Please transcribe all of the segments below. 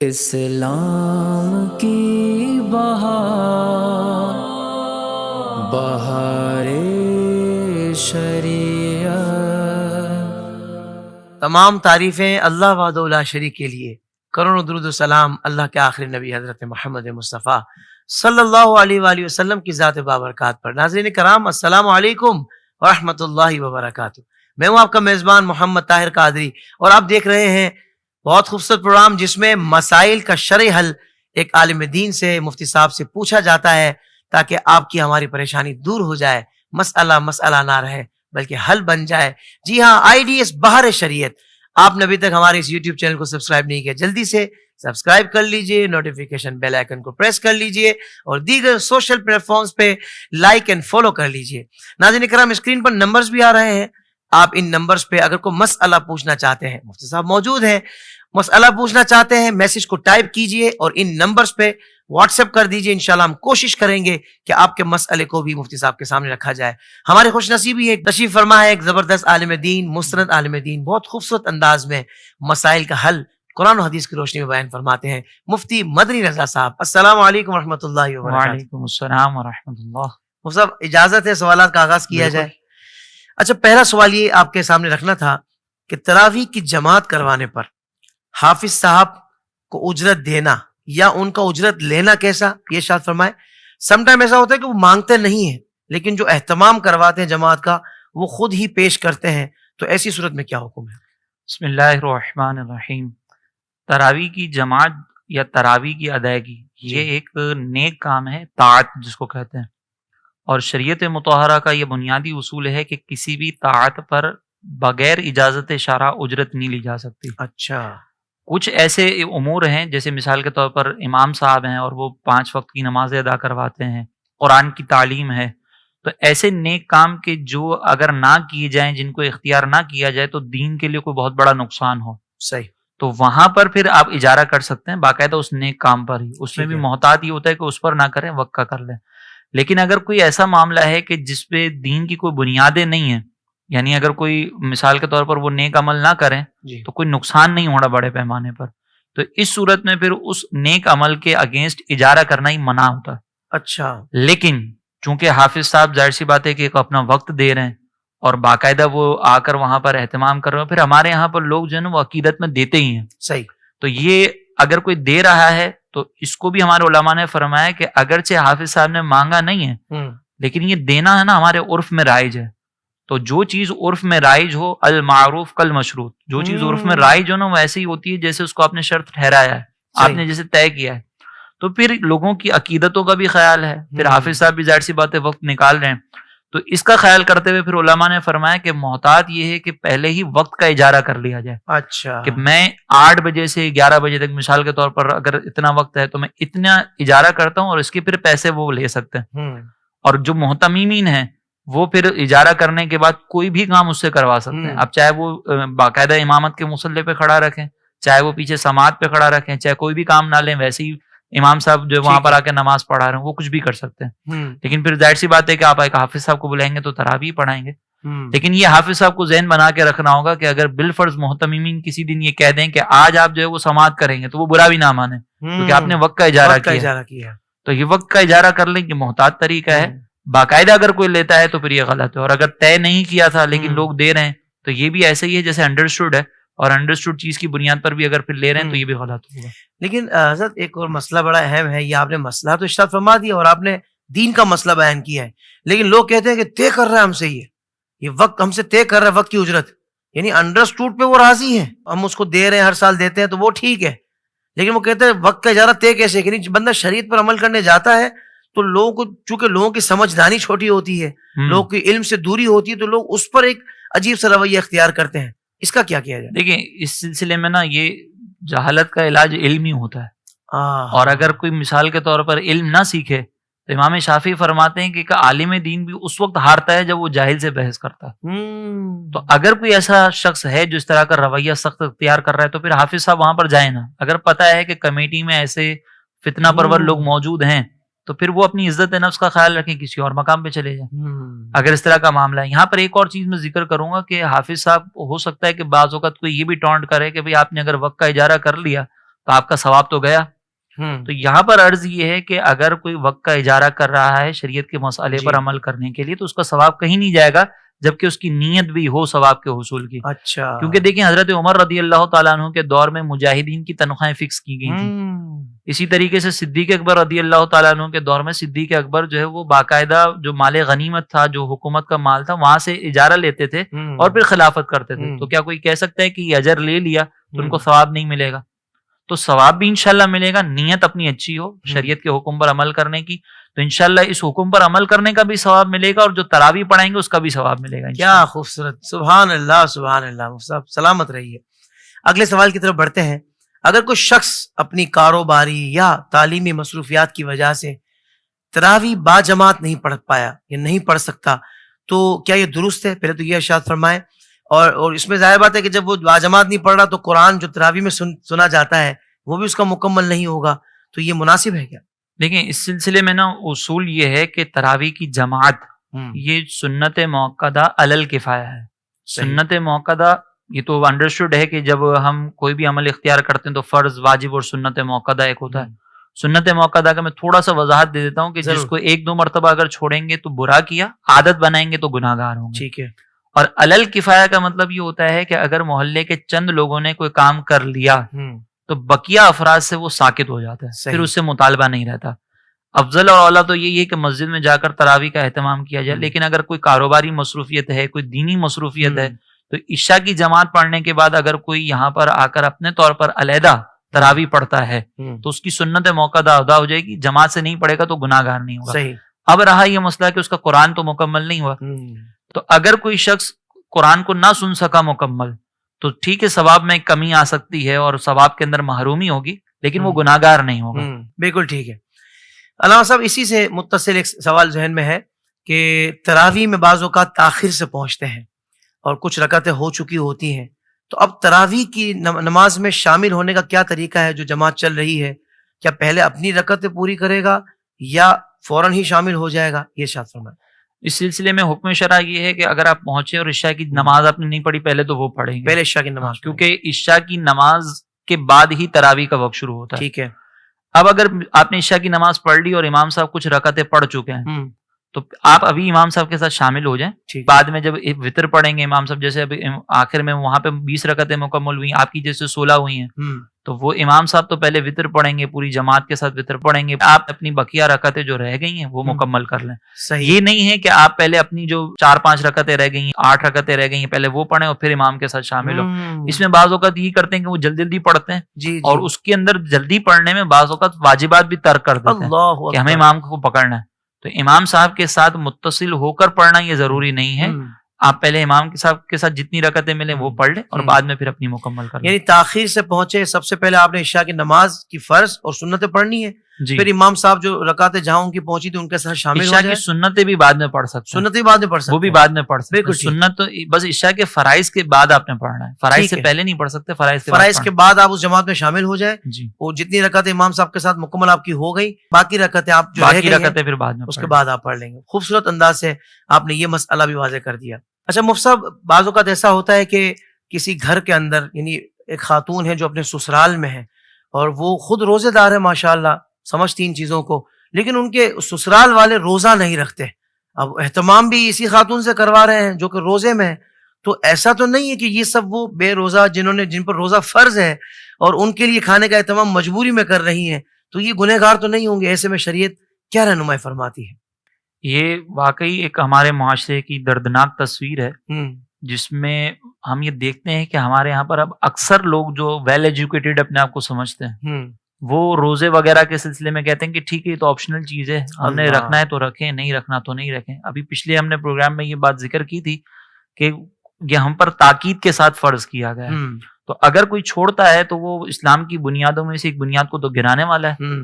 اسلام کی بہار بہار شریعت. تمام تعریفیں اللہ وحدہ لا شریک کے لیے. کروڑوں درود و سلام اللہ کے آخری نبی حضرت محمد مصطفیٰ صلی اللہ علیہ وآلہ وسلم کی ذات بابرکات پر. ناظرین کرام، السلام علیکم ورحمۃ اللہ وبرکاتہ. میں ہوں آپ کا میزبان محمد طاہر قادری، اور آپ دیکھ رہے ہیں بہت خوبصورت پروگرام جس میں مسائل کا شرعی حل ایک عالم دین سے، مفتی صاحب سے پوچھا جاتا ہے تاکہ آپ کی ہماری پریشانی دور ہو جائے، مسئلہ نہ رہے بلکہ حل بن جائے. جی ہاں، IDS بہار شریعت. آپ نے ابھی تک ہمارے اس یوٹیوب چینل کو سبسکرائب نہیں کیا، جلدی سے سبسکرائب کر لیجئے، نوٹیفیکیشن بیل آئیکن کو پریس کر لیجئے اور دیگر سوشل پلیٹ فارمز پہ لائک اینڈ فالو کر لیجئے. ناظرین کرام، اسکرین پر نمبرز بھی آ رہے ہیں. آپ ان نمبرز پہ اگر کوئی مسئلہ پوچھنا چاہتے ہیں، مفتی صاحب موجود ہیں، مسئلہ پوچھنا چاہتے ہیں، میسج کو ٹائپ کیجئے اور ان نمبرز پہ واٹس ایپ کر دیجئے. انشاءاللہ ہم کوشش کریں گے کہ آپ کے مسئلے کو بھی مفتی صاحب کے سامنے رکھا جائے. ہمارے خوش نصیبی ہے، تشریف فرما ہے ایک زبردست عالم دین، مستند عالم دین، بہت خوبصورت انداز میں مسائل کا حل قرآن و حدیث کی روشنی میں بیان فرماتے ہیں، مفتی مدنی رضا صاحب. السلام علیکم ورحمۃ اللہ وبرکاتہ. وعلیکم السلام ورحمۃ اللہ. مفتی صاحب، اجازت ہے سوالات کا آغاز کیا جائے؟ اچھا، پہلا سوال یہ آپ کے سامنے رکھنا تھا کہ تراویح کی جماعت کروانے پر حافظ صاحب کو اجرت دینا یا ان کا اجرت لینا کیسا، یہ ارشاد فرمائے. سم ٹائم ایسا ہوتا ہے کہ وہ مانگتے نہیں ہیں لیکن جو اہتمام کرواتے ہیں جماعت کا وہ خود ہی پیش کرتے ہیں، تو ایسی صورت میں کیا حکم ہے؟ بسم اللہ الرحمن الرحیم. تراویح کی جماعت یا تراویح کی ادائیگی یہ ایک نیک کام ہے، طاعت جس کو کہتے ہیں، اور شریعت مطہرہ کا یہ بنیادی اصول ہے کہ کسی بھی طاعت پر بغیر اجازت شرع اجرت نہیں لی جا سکتی. اچھا، کچھ ایسے امور ہیں جیسے مثال کے طور پر امام صاحب ہیں اور وہ 5 وقت کی نمازیں ادا کرواتے ہیں، قرآن کی تعلیم ہے، تو ایسے نیک کام کے جو اگر نہ کیے جائیں، جن کو اختیار نہ کیا جائے تو دین کے لیے کوئی بہت بڑا نقصان ہو، صحیح، تو وہاں پر پھر آپ اجارہ کر سکتے ہیں باقاعدہ اس نیک کام پر ہی. اس میں بھی محتاط یہ ہوتا ہے کہ اس پر نہ کریں، وقت کا کر لیں. لیکن اگر کوئی ایسا معاملہ ہے کہ جس پہ دین کی کوئی بنیادیں نہیں ہیں، یعنی اگر کوئی مثال کے طور پر وہ نیک عمل نہ کریں تو کوئی نقصان نہیں ہونا بڑے پیمانے پر، تو اس صورت میں پھر اس نیک عمل کے اگینسٹ اجارہ کرنا ہی منع ہوتا ہے. اچھا، لیکن چونکہ حافظ صاحب ظاہر سی بات ہے کہ ایک اپنا وقت دے رہے ہیں اور باقاعدہ وہ آ کر وہاں پر اہتمام کر رہے ہیں، پھر ہمارے یہاں پر لوگ جو ہے نا وہ عقیدت میں دیتے ہی ہیں. صحیح. تو یہ اگر کوئی دے رہا ہے تو اس کو بھی ہمارے علماء نے فرمایا کہ اگرچہ حافظ صاحب نے مانگا نہیں ہے لیکن یہ دینا ہے نا ہمارے عرف میں رائج ہے. تو جو چیز عرف میں رائج ہو، المعروف کل مشروط، جو چیز عرف میں رائج ہو نا وہ ایسے ہی ہوتی ہے جیسے اس کو آپ نے شرط ٹھہرایا ہے، آپ نے جیسے طے کیا ہے. تو پھر لوگوں کی عقیدتوں کا بھی خیال ہے، پھر حافظ صاحب بھی ظاہر سی بات ہے وقت نکال رہے ہیں، تو اس کا خیال کرتے ہوئے پھر علماء نے فرمایا کہ محتاط یہ ہے کہ پہلے ہی وقت کا اجارہ کر لیا جائے. اچھا، کہ میں 8 بجے سے 11 بجے تک مثال کے طور پر اگر اتنا وقت ہے تو میں اتنا اجارہ کرتا ہوں اور اس کے پھر پیسے وہ لے سکتے ہیں. اور جو محتممین ہیں وہ پھر اجارہ کرنے کے بعد کوئی بھی کام اس سے کروا سکتے ہیں. اب چاہے وہ باقاعدہ امامت کے مصلی پہ کھڑا رکھیں، چاہے وہ پیچھے سماعت پہ کھڑا رکھیں، چاہے کوئی بھی کام نہ لیں، ویسے ہی امام صاحب جو وہاں پر آ کے نماز پڑھا رہے ہیں وہ کچھ بھی کر سکتے ہیں. لیکن پھر ظاہر سی بات ہے کہ آپ ایک حافظ صاحب کو بلائیں گے تو تراویح پڑھائیں گے. لیکن یہ حافظ صاحب کو ذہن بنا کے رکھنا ہوگا کہ اگر بالفرض محتممین کسی دن یہ کہہ دیں کہ آج آپ جو ہے وہ سماعت کریں گے تو وہ برا بھی نہ مانیں کیونکہ آپ نے وقت کا اجارہ کیا. تو یہ وقت کا اجارہ کر لیں کہ محتاط طریقہ ہے. باقاعدہ اگر کوئی لیتا ہے تو پھر یہ غلط ہے، اور اگر طے نہیں کیا تھا لیکن لوگ دے رہے ہیں تو یہ بھی ایسے ہی ہے جیسے انڈرسٹوڈ ہے، اور انڈرسٹوڈ چیز کی بنیاد پر بھی اگر پھر لے رہے ہیں تو یہ بھی غلط ہوگا. لیکن حضرت ایک اور مسئلہ بڑا اہم ہے، یہ آپ نے مسئلہ تو ارشاد فرما دیا اور آپ نے دین کا مسئلہ بیان کیا ہے، لیکن لوگ کہتے ہیں کہ طے کر رہا ہے ہم سے، یہ وقت ہم سے طے کر رہا ہے، وقت کی اجرت، یعنی انڈرسٹوڈ پہ وہ راضی ہیں، ہم اس کو دے رہے ہیں، ہر سال دیتے ہیں تو وہ ٹھیک ہے، لیکن وہ کہتے ہیں وقت کا اجارہ طے کیسے؟ کہ بندہ شریعت پر عمل کرنے جاتا ہے تو لوگوں کو، چونکہ لوگوں کی سمجھدانی چھوٹی ہوتی ہے، لوگوں کی علم سے دوری ہوتی ہے، تو لوگ اس پر ایک عجیب سا رویہ اختیار کرتے ہیں. اس کا کیا کیا جائے؟ دیکھیں اس سلسلے میں نا یہ جہالت کا علاج علم ہی ہوتا ہے، اور اگر کوئی مثال کے طور پر علم نہ سیکھے تو امام شافعی فرماتے ہیں کہ عالم دین بھی اس وقت ہارتا ہے جب وہ جاہل سے بحث کرتا ہے. تو اگر کوئی ایسا شخص ہے جو اس طرح کا رویہ سخت اختیار کر رہا ہے تو پھر حافظ صاحب وہاں پر جائیں نا. اگر پتہ ہے کہ کمیٹی میں ایسے فتنہ پرور لوگ موجود ہیں تو پھر وہ اپنی عزت نفس کا خیال رکھیں، کسی اور مقام پہ چلے جائیں اگر اس طرح کا معاملہ ہے. یہاں پر ایک اور چیز میں ذکر کروں گا کہ حافظ صاحب ہو سکتا ہے کہ بعض اوقات کوئی یہ بھی ٹونٹ کرے کہ بھئی آپ نے اگر وقت کا اجارہ کر لیا تو آپ کا ثواب تو گیا. تو یہاں پر عرض یہ ہے کہ اگر کوئی وقت کا اجارہ کر رہا ہے شریعت کے مسئلے پر عمل کرنے کے لیے تو اس کا ثواب کہیں نہیں جائے گا جبکہ اس کی نیت بھی ہو ثواب کے حصول کی. اچھا. کیونکہ دیکھیں حضرت عمر رضی اللہ تعالیٰ عنہ کے دور میں مجاہدین کی تنخواہیں فکس کی گئی تھیں. اسی طریقے سے صدیق اکبر رضی اللہ تعالیٰ عنہ کے دور میں صدیق اکبر جو ہے وہ باقاعدہ جو مال غنیمت تھا جو حکومت کا مال تھا وہاں سے اجارہ لیتے تھے اور پھر خلافت کرتے تھے. تو کیا کوئی کہہ سکتا ہے کہ یہ اجر لے لیا تو ان کو ثواب نہیں ملے گا؟ تو ثواب بھی انشاءاللہ ملے گا, نیت اپنی اچھی ہو شریعت کے حکم پر عمل کرنے کی, تو انشاءاللہ اس حکم پر عمل کرنے کا بھی ثواب ملے گا اور جو تراویح پڑھائیں گے اس کا بھی ثواب ملے گا. کیا خوبصورت, سبحان اللہ سبحان اللہ. مفتی صاحب سلامت رہیے. اگلے سوال کی طرف بڑھتے ہیں. اگر کوئی شخص اپنی کاروباری یا تعلیمی مصروفیات کی وجہ سے تراویح با جماعت نہیں پڑھ پایا یا نہیں پڑھ سکتا تو کیا یہ درست ہے؟ پہلے تو یہ ارشاد فرمائیں. اور اس میں ظاہر بات ہے کہ جب وہ با جماعت نہیں پڑھ رہا تو قرآن جو تراویح میں سنا جاتا ہے وہ بھی اس کا مکمل نہیں ہوگا, تو یہ مناسب ہے کیا؟ دیکھیں اس سلسلے میں نا اصول یہ ہے کہ تراویح کی جماعت یہ سنت موقدہ علی الکفایہ ہے. سنت موقدہ یہ تو انڈرسٹوڈ ہے کہ جب ہم کوئی بھی عمل اختیار کرتے ہیں تو فرض, واجب اور سنت موقدہ ایک ہوتا ہے. سنت موقدہ کا میں تھوڑا سا وضاحت دے دیتا ہوں کہ جس کو ایک دو مرتبہ اگر چھوڑیں گے تو برا کیا, عادت بنائیں گے تو گناہ گار ہوں گے. ٹھیک ہے. اور علی الکفایہ کا مطلب یہ ہوتا ہے کہ اگر محلے کے چند لوگوں نے کوئی کام کر لیا تو بقیہ افراد سے وہ ساکت ہو جاتا ہے, پھر اس سے مطالبہ نہیں رہتا. افضل اور اولا تو یہی ہے کہ مسجد میں جا کر تراویح کا اہتمام کیا جائے, لیکن اگر کوئی کاروباری مصروفیت ہے, کوئی دینی مصروفیت ہے, تو عشاء کی جماعت پڑھنے کے بعد اگر کوئی یہاں پر آ کر اپنے طور پر علیحدہ تراویح پڑھتا ہے تو اس کی سنت موقدہ ادا ہو جائے گی, جماعت سے نہیں پڑھے گا تو گناہ گار نہیں ہوگا. اب رہا یہ مسئلہ کہ اس کا قرآن تو مکمل نہیں ہوا, تو اگر کوئی شخص قرآن کو نہ سن سکا مکمل تو ٹھیک ہے ثواب میں کمی آ سکتی ہے اور ثواب کے اندر محرومی ہوگی, لیکن وہ گناہ گار نہیں ہوگا. بالکل ٹھیک ہے. علامہ صاحب اسی سے متصل ایک سوال ذہن میں ہے کہ تراویح میں بعض اوقات تاخیر سے پہنچتے ہیں اور کچھ رکعتیں ہو چکی ہوتی ہیں, تو اب تراویح کی نماز میں شامل ہونے کا کیا طریقہ ہے؟ جو جماعت چل رہی ہے کیا پہلے اپنی رکعتیں پوری کرے گا یا فوراً ہی شامل ہو جائے گا؟ یہ ارشاد فرمائیں. اس سلسلے میں حکم شرع یہ ہے کہ اگر آپ پہنچے اور عشاء کی نماز آپ نے نہیں پڑھی پہلے تو وہ پڑھیں گے, پہلے عشاء کی نماز, کیونکہ عشاء کی نماز کے بعد ہی تراویح کا وقت شروع ہوتا ہے. ٹھیک ہے. اب اگر آپ نے عشاء کی نماز پڑھ لی اور امام صاحب کچھ رکعتیں پڑھ چکے ہیں تو آپ ابھی امام صاحب کے ساتھ شامل ہو جائیں. بعد میں جب وطر پڑھیں گے امام صاحب, جیسے ابھی آخر میں وہاں پہ 20 رکعتیں مکمل ہوئی, آپ کی جیسے 16 ہوئی ہیں, تو وہ امام صاحب تو پہلے وطر پڑھیں گے, پوری جماعت کے ساتھ وطر پڑھیں گے, آپ اپنی بقیہ رکعتیں جو رہ گئی ہیں وہ مکمل کر لیں. یہ نہیں ہے کہ آپ پہلے اپنی جو 4-5 رکعتیں رہ گئی ہیں, 8 رکعتیں رہ گئی ہیں, پہلے وہ پڑھیں اور پھر امام کے ساتھ شامل ہو. اس میں بعض اوقات یہی کرتے ہیں کہ وہ جلدی جلدی پڑھتے ہیں اور اس کے اندر جلدی پڑھنے میں بعض اوقات واجبات بھی ترک کر دیتے ہیں کہ ہمیں امام کو پکڑنا ہے. تو امام صاحب کے ساتھ متصل ہو کر پڑھنا یہ ضروری نہیں ہے, آپ پہلے امام کے ساتھ جتنی رکعتیں ملیں وہ پڑھ لیں اور بعد میں پھر اپنی مکمل کر لیں. یعنی تاخیر سے پہنچے, سب سے پہلے آپ نے عشاء کی نماز کی فرض اور سنتیں پڑھنی ہے, پھر امام صاحب جو رکعتیں جہاں ان کی پہنچی تھی ان کے ساتھ شامل ہو عشاء جائے. کی سنتیں بھی بعد میں پڑھ سکتے ہیں, سنتیں بعد میں پڑھ سکتے, وہ بھی بعد میں پڑھ سکتے ہیں. سنت تو بس عشاء کے فرائض کے بعد آپ نے پڑھنا ہے, فرائض سے پہلے نہیں پڑھ سکتے. فرائض کے بعد آپ اس جماعت میں شامل ہو جائے, وہ جتنی رکعتیں امام صاحب کے ساتھ مکمل آپ کی ہو گئی, باقی رکعتیں آپ جو باقی رکعتیں پھر بعد میں اس کے بعد آپ پڑھ لیں گے. خوبصورت انداز سے آپ نے یہ مسئلہ بھی واضح کر دیا. اچھا مفتی صاحب, بعض اوقات ایسا ہوتا ہے کہ کسی گھر کے اندر یعنی ایک خاتون ہے جو اپنے سسرال میں ہے اور وہ خود روزے دار ہے ماشاءاللہ, سمجھتی ان چیزوں کو, لیکن ان کے سسرال والے روزہ نہیں رکھتے. اب اہتمام بھی اسی خاتون سے کروا رہے ہیں جو کہ روزے میں ہے, تو ایسا تو نہیں ہے کہ یہ سب وہ بے روزہ جن پر روزہ فرض ہے اور ان کے لیے کھانے کا اہتمام مجبوری میں کر رہی ہیں, تو یہ گنہگار تو نہیں ہوں گے؟ ایسے میں شریعت کیا رہنمائی فرماتی ہے؟ یہ واقعی ایک ہمارے معاشرے کی دردناک تصویر ہے جس میں ہم یہ دیکھتے ہیں کہ ہمارے یہاں پر اب اکثر لوگ جو ویل ایجوکیٹڈ اپنے آپ کو سمجھتے ہیں وہ روزے وغیرہ کے سلسلے میں کہتے ہیں کہ ٹھیک ہے یہ تو آپشنل چیز ہے, ہم نے رکھنا ہے تو رکھیں, نہیں رکھنا تو نہیں رکھیں. ابھی پچھلے ہم نے پروگرام میں یہ بات ذکر کی تھی کہ یہ ہم پر تاکید کے ساتھ فرض کیا گیا ہے, تو اگر کوئی چھوڑتا ہے تو وہ اسلام کی بنیادوں میں سے ایک بنیاد کو تو گرانے والا ہے.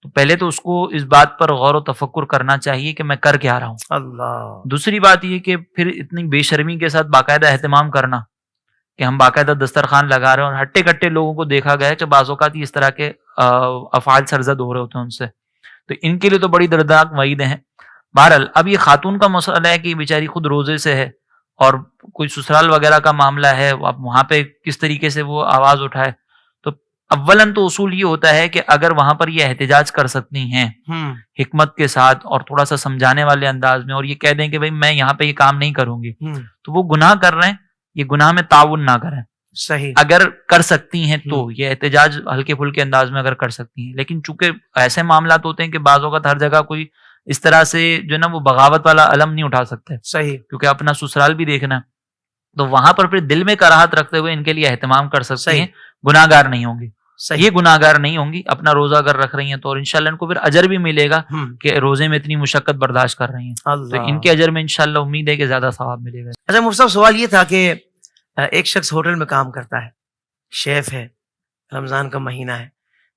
تو پہلے تو اس کو اس بات پر غور و تفکر کرنا چاہیے کہ میں کر کیا رہا ہوں. اللہ. دوسری بات یہ کہ پھر اتنی بے شرمی کے ساتھ باقاعدہ اہتمام کرنا کہ ہم باقاعدہ دسترخوان لگا رہے ہیں, اور ہٹے کٹے لوگوں کو دیکھا گیا ہے کہ بعض اوقات اس طرح کے افعال سرزد ہو رہے ہوتے ہیں ان سے, تو ان کے لیے تو بڑی دردناک وعیدیں ہیں. بہرحال اب یہ خاتون کا مسئلہ ہے کہ یہ بیچاری خود روزے سے ہے اور کوئی سسرال وغیرہ کا معاملہ ہے, اب وہاں پہ کس طریقے سے وہ آواز اٹھائے. تو اولن تو اصول یہ ہوتا ہے کہ اگر وہاں پر یہ احتجاج کر سکتی ہیں حکمت کے ساتھ اور تھوڑا سا سمجھانے والے انداز میں، اور یہ کہہ دیں کہ بھائی میں یہاں پہ یہ کام نہیں کروں گی، تو وہ گناہ کر رہے ہیں، یہ گناہ میں تعاون نہ کریں. صحیح. اگر کر سکتی ہیں تو یہ احتجاج ہلکے پھلکے انداز میں اگر کر سکتی ہیں. لیکن چونکہ ایسے معاملات ہوتے ہیں کہ بعض اوقات ہر جگہ کوئی اس طرح سے جو ہے نا وہ بغاوت والا علم نہیں اٹھا سکتے. صحیح. کیونکہ اپنا سسرال بھی دیکھنا ہے، تو وہاں پر پھر دل میں کراہت رکھتے ہوئے ان کے لیے اہتمام کر سکتے ہیں، گناہ گار نہیں ہوں گی. یہ گناہ گار نہیں ہوں گی. اپنا روزہ اگر رکھ رہی ہیں تو انشاءاللہ ان کو پھر اجر بھی ملے گا کہ روزے میں اتنی مشقت برداشت کر رہی ہیں، تو ان کے اجر میں انشاءاللہ امید ہے کہ زیادہ ثواب ملے گا. اچھا مفتی صاحب، سوال یہ تھا کہ ایک شخص ہوٹل میں کام کرتا ہے، شیف ہے، رمضان کا مہینہ ہے،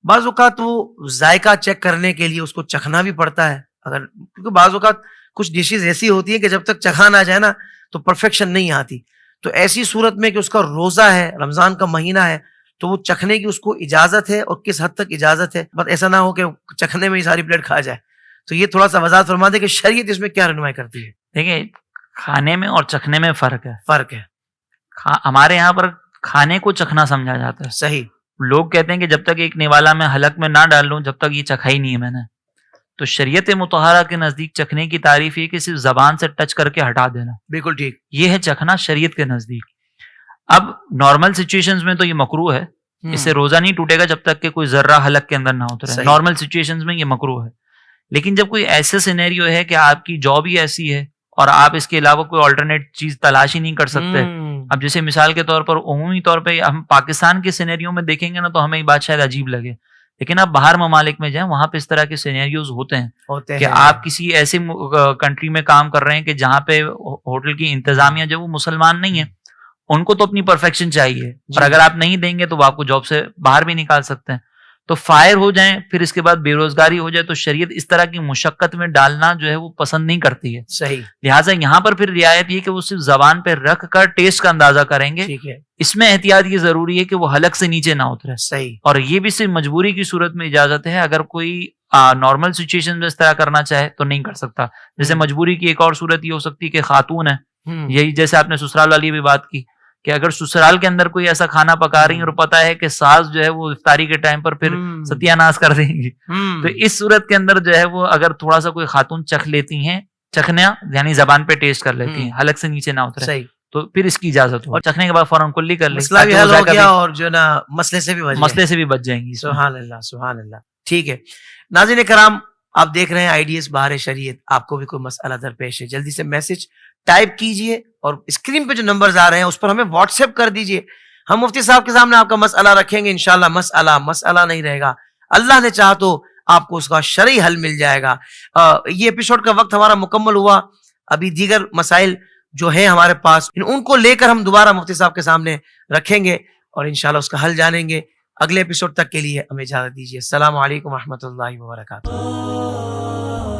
بعض اوقات وہ ذائقہ چیک کرنے کے لیے اس کو چکھنا بھی پڑتا ہے، اگر کیونکہ بعض اوقات کچھ ڈشز ایسی ہوتی ہیں کہ جب تک چکھا نہ جائے نا تو پرفیکشن نہیں آتی. تو ایسی صورت میں کہ اس کا روزہ ہے، رمضان کا مہینہ ہے، تو وہ چکھنے کی اس کو اجازت ہے اور کس حد تک اجازت ہے؟ بس ایسا نہ ہو کہ چکھنے میں ہی ساری پلیٹ کھا جائے. تو یہ تھوڑا سا وضاحت فرما دے کہ شریعت اس میں کیا رہنمائی کرتی ہے. دیکھیں، کھانے میں اور چکھنے میں فرق ہے. ہمارے یہاں پر کھانے کو چکھنا سمجھا جاتا ہے. صحیح. لوگ کہتے ہیں کہ جب تک ایک نوالا میں حلق میں نہ ڈال لوں جب تک یہ چکھا ہی نہیں ہے میں نے. تو شریعت مطہرہ کے نزدیک چکھنے کی تعریف یہ کہ صرف زبان سے ٹچ کر کے ہٹا دینا. بالکل ٹھیک. یہ ہے چکھنا شریعت کے نزدیک. اب نارمل سچویشنز میں تو یہ مکروہ ہے، اس سے روزہ نہیں ٹوٹے گا جب تک کہ کوئی ذرہ حلق کے اندر نہ اترے. نارمل سچویشنز میں یہ مکروہ ہے. لیکن جب کوئی ایسے سینیریو ہے کہ آپ کی جاب ہی ایسی ہے اور آپ اس کے علاوہ کوئی آلٹرنیٹ چیز تلاش ہی نہیں کر سکتے. اب جیسے مثال کے طور پر عمومی طور پہ ہم پاکستان کے سینیریو میں دیکھیں گے نا تو ہمیں یہ بات شاید عجیب لگے، لیکن آپ باہر ممالک میں جائیں وہاں پہ اس طرح کے سینیریوز ہوتے ہیں کہ آپ کسی ایسے کنٹری میں کام کر رہے ہیں کہ جہاں پہ ہوٹل کی انتظامیہ جو وہ مسلمان نہیں ہے، ان کو تو اپنی پرفیکشن چاہیے، اور اگر آپ نہیں دیں گے تو وہ آپ کو جاب سے باہر بھی نکال سکتے ہیں. تو فائر ہو جائیں پھر اس کے بعد بے روزگاری ہو جائے تو شریعت اس طرح کی مشقت میں ڈالنا جو ہے وہ پسند نہیں کرتی ہے. صحیح. لہٰذا یہاں پر پھر رعایت یہ کہ وہ صرف زبان پہ رکھ کر ٹیسٹ کا اندازہ کریں گے. اس میں احتیاط یہ ضروری ہے کہ وہ حلق سے نیچے نہ اترے. صحیح. اور یہ بھی صرف مجبوری کی صورت میں اجازت ہے. اگر کوئی نارمل سچویشن میں اس طرح کرنا چاہے تو نہیں کر سکتا. جیسے مجبوری کی ایک اور صورت یہ ہو سکتی ہے کہ خاتون ہے، یہی جیسے آپ نے سسرال والی بھی بات کی کہ اگر سسرال کے اندر کوئی ایسا کھانا پکا رہی ہیں اور پتا ہے کہ ساس جو ہے وہ افطاری کے ٹائم پر پھر ستیہ ناش کر دیں گی، تو اس صورت کے اندر جو ہے وہ اگر تھوڑا سا کوئی خاتون چکھ لیتی ہیں، چکھنا یعنی زبان پہ ٹیسٹ کر لیتی ہیں، حلق سے نیچے نہ اترے، تو پھر اس کی اجازت ہو. اور چکھنے کے بعد فوراً کلی کر لیں اور جو نا مسئلے سے بھی بچ جائیں گی. سبحان اللہ سبحان اللہ. ٹھیک ہے ناظرین کرام، آپ دیکھ رہے ہیں آئیڈیز بہار شریعت. آپ کو بھی کوئی مسئلہ درپیش ہے جلدی سے میسج ٹائپ کیجئے اور اسکرین پہ جو نمبرز آ رہے ہیں اس پر ہمیں واٹس ایپ کر دیجئے. ہم مفتی صاحب کے سامنے آپ کا مسئلہ رکھیں گے، انشاءاللہ مسئلہ نہیں رہے گا. اللہ نے چاہا تو آپ کو اس کا شرعی حل مل جائے گا. یہ ایپیسوڈ کا وقت ہمارا مکمل ہوا. ابھی دیگر مسائل جو ہیں ہمارے پاس ان کو لے کر ہم دوبارہ مفتی صاحب کے سامنے رکھیں گے اور انشاءاللہ اس کا حل جانیں گے. اگلے ایپیسوڈ تک کے لیے ہمیں اجازت دیجیے. السلام علیکم ورحمۃ اللہ وبرکاتہ.